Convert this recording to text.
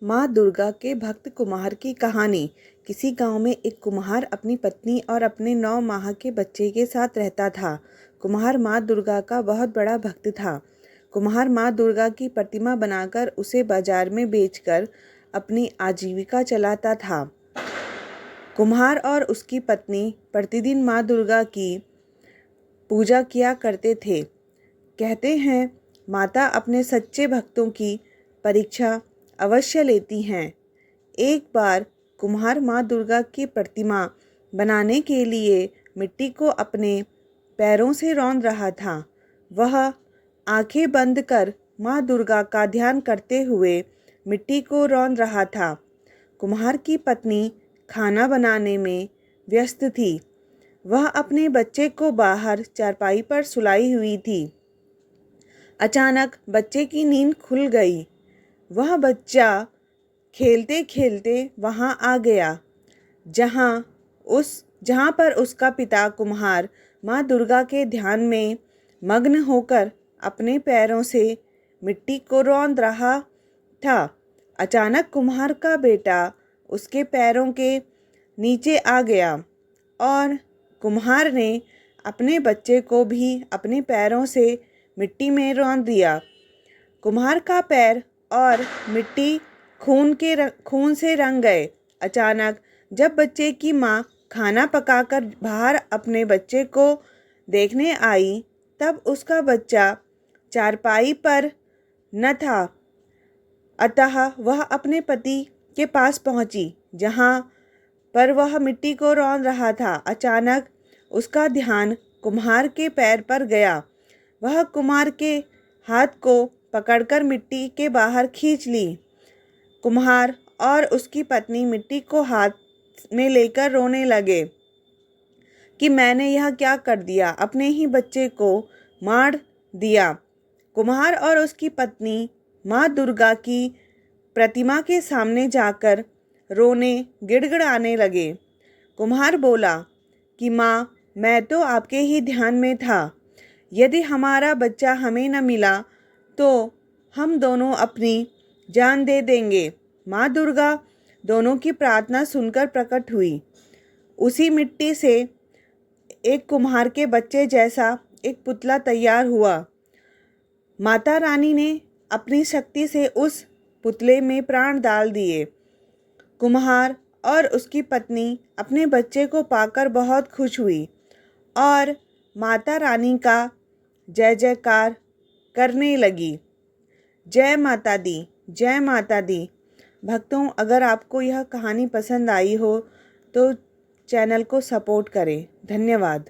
माँ दुर्गा के भक्त कुम्हार की कहानी। किसी गांव में एक कुम्हार अपनी पत्नी और अपने 9 माह के बच्चे के साथ रहता था। कुम्हार माँ दुर्गा का बहुत बड़ा भक्त था। कुम्हार माँ दुर्गा की प्रतिमा बनाकर उसे बाजार में बेचकर अपनी आजीविका चलाता था। कुम्हार और उसकी पत्नी प्रतिदिन माँ दुर्गा की पूजा किया करते थे। कहते हैं, माता अपने सच्चे भक्तों की परीक्षा अवश्य लेती हैं। एक बार कुम्हार माँ दुर्गा की प्रतिमा बनाने के लिए मिट्टी को अपने पैरों से रौंद रहा था। वह आंखें बंद कर माँ दुर्गा का ध्यान करते हुए मिट्टी को रौंद रहा था। कुम्हार की पत्नी खाना बनाने में व्यस्त थी। वह अपने बच्चे को बाहर चारपाई पर सुलाई हुई थी। अचानक बच्चे की नींद खुल गई। वह बच्चा खेलते खेलते वहां आ गया जहां पर उसका पिता कुम्हार माँ दुर्गा के ध्यान में मग्न होकर अपने पैरों से मिट्टी को रौंद रहा था। अचानक कुम्हार का बेटा उसके पैरों के नीचे आ गया और कुम्हार ने अपने बच्चे को भी अपने पैरों से मिट्टी में रौंद दिया। कुम्हार का पैर और मिट्टी खून से रंग गए। अचानक जब बच्चे की माँ खाना पकाकर बाहर अपने बच्चे को देखने आई, तब उसका बच्चा चारपाई पर न था। अतः वह अपने पति के पास पहुंची, जहां पर वह मिट्टी को रौंद रहा था। अचानक उसका ध्यान कुम्हार के पैर पर गया। वह कुम्हार के हाथ को पकड़कर मिट्टी के बाहर खींच ली। कुम्हार और उसकी पत्नी मिट्टी को हाथ में लेकर रोने लगे कि मैंने यह क्या कर दिया, अपने ही बच्चे को मार दिया। कुम्हार और उसकी पत्नी माँ दुर्गा की प्रतिमा के सामने जाकर रोने गिड़गिड़ाने लगे। कुम्हार बोला कि माँ, मैं तो आपके ही ध्यान में था। यदि हमारा बच्चा हमें न मिला तो हम दोनों अपनी जान दे देंगे। माँ दुर्गा दोनों की प्रार्थना सुनकर प्रकट हुई। उसी मिट्टी से एक कुम्हार के बच्चे जैसा एक पुतला तैयार हुआ। माता रानी ने अपनी शक्ति से उस पुतले में प्राण डाल दिए। कुम्हार और उसकी पत्नी अपने बच्चे को पाकर बहुत खुश हुई और माता रानी का जय जयकार करने लगी। जय माता दी, जय माता दी। भक्तों, अगर आपको यह कहानी पसंद आई हो तो चैनल को सपोर्ट करें। धन्यवाद।